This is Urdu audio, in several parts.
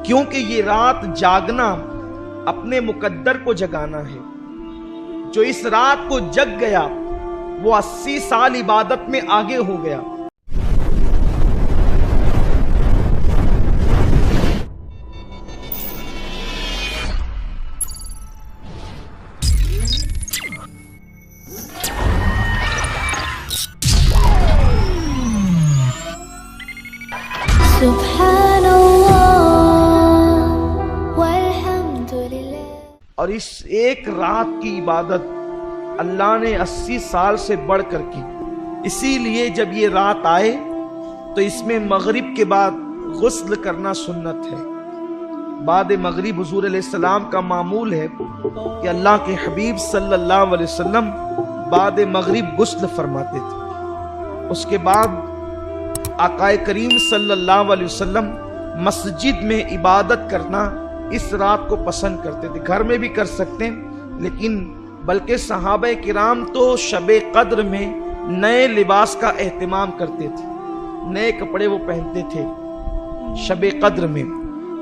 کیونکہ یہ رات جاگنا اپنے مقدر کو جگانا ہے۔ جو اس رات کو جگ گیا وہ 80 سال عبادت میں آگے ہو گیا۔ سبحان اللہ والحمد للہ۔ اور اس ایک رات کی عبادت اللہ نے 80 سال سے بڑھ کر کی۔ اسی لیے جب یہ رات آئے تو اس میں مغرب کے بعد غسل کرنا سنت ہے۔ بعد مغرب حضور علیہ السلام کا معمول ہے کہ اللہ کے حبیب صلی اللہ علیہ وسلم بعد مغرب غسل فرماتے تھے۔ اس کے بعد آقا کریم صلی اللہ علیہ وسلم مسجد میں عبادت کرنا اس رات کو پسند کرتے تھے۔ گھر میں بھی کر سکتے ہیں، لیکن بلکہ صحابہ کرام تو شب قدر میں نئے لباس کا اہتمام کرتے تھے، نئے کپڑے وہ پہنتے تھے شب قدر میں۔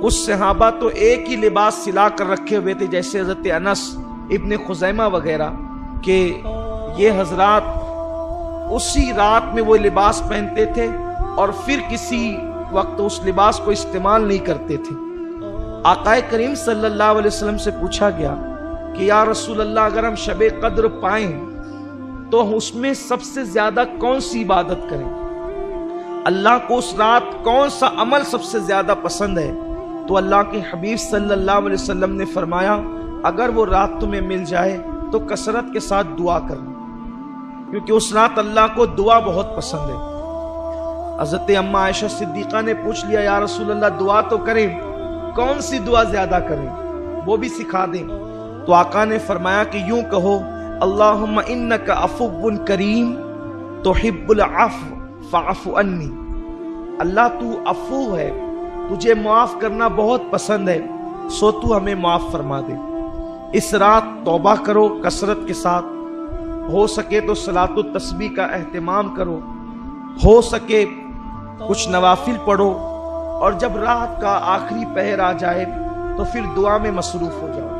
کچھ صحابہ تو ایک ہی لباس سلا کر رکھے ہوئے تھے، جیسے حضرت انس ابن خزیمہ وغیرہ، کہ یہ حضرات اسی رات میں وہ لباس پہنتے تھے اور پھر کسی وقت اس لباس کو استعمال نہیں کرتے تھے۔ آقا کریم صلی اللہ علیہ وسلم سے پوچھا گیا کہ یا رسول اللہ، اگر ہم شب قدر پائیں تو اس میں سب سے زیادہ کون سی عبادت کریں؟ اللہ کو اس رات کون سا عمل سب سے زیادہ پسند ہے؟ تو اللہ کے حبیب صلی اللہ علیہ وسلم نے فرمایا، اگر وہ رات تمہیں مل جائے تو کثرت کے ساتھ دعا کرنا، کیونکہ اس رات اللہ کو دعا بہت پسند ہے۔ حضرت اماں عائشہ صدیقہ نے پوچھ لیا، یا رسول اللہ دعا تو کریں، کون سی دعا زیادہ کریں، وہ بھی سکھا دیں۔ تو آقا نے فرمایا کہ یوں کہو، اللہم انک عفو کریم تحب العفو فاعف عنی۔ اللہ تو عفو ہے، تجھے معاف کرنا بہت پسند ہے، سو تو ہمیں معاف فرما دے۔ اس رات توبہ کرو کثرت کے ساتھ، ہو سکے تو صلاۃ التسبیح کا اہتمام کرو، ہو سکے کچھ نوافل پڑھو، اور جب رات کا آخری پہر آ جائے تو پھر دعا میں مصروف ہو جاؤ،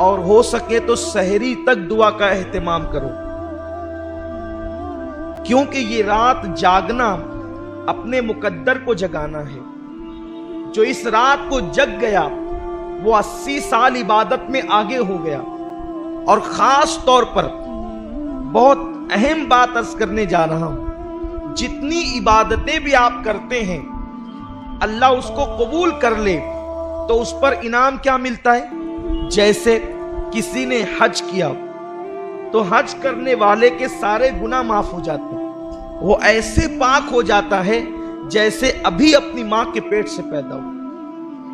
اور ہو سکے تو سحری تک دعا کا اہتمام کرو، کیونکہ یہ رات جاگنا اپنے مقدر کو جگانا ہے۔ جو اس رات کو جگ گیا وہ 80 سال عبادت میں آگے ہو گیا۔ اور خاص طور پر بہت اہم بات عرض کرنے جا رہا ہوں، جتنی عبادتیں بھی آپ کرتے ہیں اللہ اس کو قبول کر لے تو اس پر انعام کیا ملتا ہے؟ جیسے کسی نے حج کیا تو حج کرنے والے کے سارے گناہ معاف ہو جاتے ہیں، وہ ایسے پاک ہو جاتا ہے جیسے ابھی اپنی ماں کے پیٹ سے پیدا ہو۔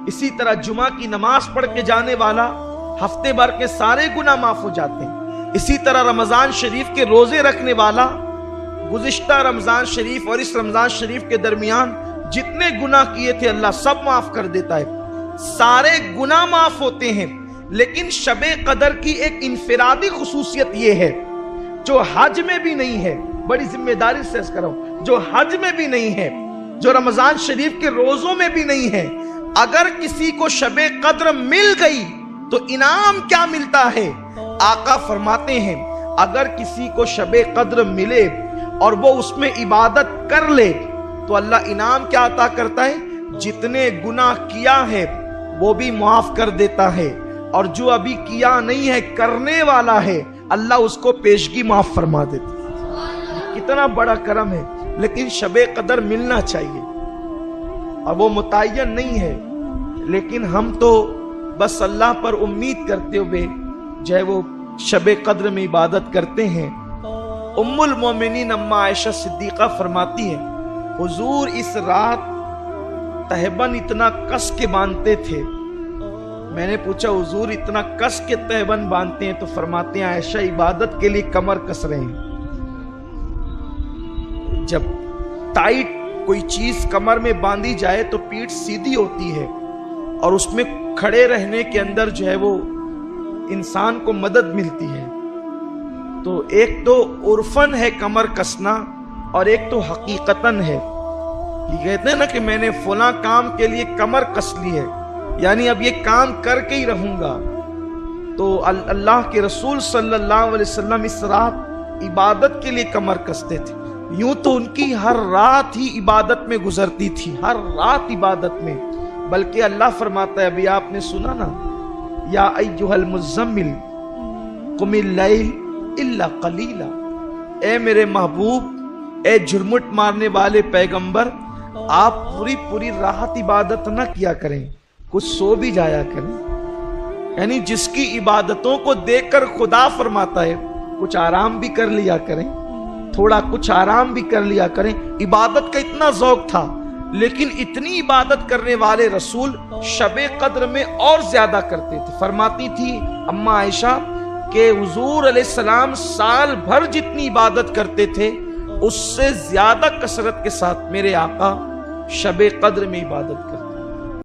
اسی طرح جمعہ کی نماز پڑھ کے جانے والا ہفتے بھر کے سارے گناہ معاف ہو جاتے ہیں۔ اسی طرح رمضان شریف کے روزے رکھنے والا گزشتہ رمضان شریف اور اس رمضان شریف کے درمیان جتنے گناہ کیے تھے اللہ سب معاف کر دیتا ہے، سارے گناہ معاف ہوتے ہیں۔ لیکن شب قدر کی ایک انفرادی خصوصیت یہ ہے، جو حج میں بھی نہیں ہے، بڑی ذمہ داری سے عرض کر رہا ہوں، جو حج میں بھی نہیں ہے، جو رمضان شریف کے روزوں میں بھی نہیں ہے، اگر کسی کو شب قدر مل گئی تو انعام کیا ملتا ہے؟ آقا فرماتے ہیں اگر کسی کو شب قدر ملے اور وہ اس میں عبادت کر لے تو اللہ انعام کیا عطا کرتا ہے؟ جتنے گناہ کیا ہے وہ بھی معاف کر دیتا ہے، اور جو ابھی کیا نہیں ہے کرنے والا ہے اللہ اس کو پیشگی معاف فرما دیتا ہے۔ کتنا بڑا کرم ہے۔ لیکن شب قدر ملنا چاہیے، اور وہ متعین نہیں ہے، لیکن ہم تو بس اللہ پر امید کرتے ہوئے جو ہے وہ شب قدر میں عبادت کرتے ہیں۔ ام المومنین اماں عائشہ صدیقہ فرماتی ہیں، حضور اس رات تہبند اتنا کس کے باندھتے تھے۔ میں نے پوچھا حضور اتنا کس کے تہبند باندھتے ہیں؟ تو فرماتے ہیں عائشہ عبادت کے لیے کمر کس رہے ہیں۔ جب ٹائٹ کوئی چیز کمر میں باندھی جائے تو پیٹھ سیدھی ہوتی ہے، اور اس میں کھڑے رہنے کے اندر جو ہے وہ انسان کو مدد ملتی ہے۔ تو ایک تو عرفن ہے کمر کسنا، اور ایک تو حقیقتاً ہے۔ یہ کہتے ہیں نا کہ میں نے فلاں کام کے لیے کمر کس لی ہے، یعنی اب یہ کام کر کے ہی رہوں گا. تو اللہ کے رسول صلی اللہ علیہ وسلم اس رات عبادت کے لیے کمر کستے تھے. یوں تو ان کی ہر رات ہی عبادت میں گزرتی تھی، ہر رات عبادت میں. بلکہ اللہ فرماتا ہے، ابھی آپ نے سنا نا، یا ایھا المزمل قم اللیل الا قلیلا، اے میرے محبوب، اے جھرمٹ مارنے والے پیغمبر، آپ پوری رات عبادت نہ کیا کریں، کچھ سو بھی جایا کریں. یعنی جس کی عبادتوں کو دیکھ کر خدا فرماتا ہے کچھ آرام بھی کر لیا کریں، تھوڑا کچھ آرام بھی کر لیا کریں. عبادت کا اتنا ذوق تھا، لیکن اتنی عبادت کرنے والے رسول شب قدر میں اور زیادہ کرتے تھے. فرماتی تھی اماں عائشہ کہ حضور علیہ السلام سال بھر جتنی عبادت کرتے تھے اس سے زیادہ کثرت کے ساتھ میرے آقا شب قدر میں عبادت کرتے.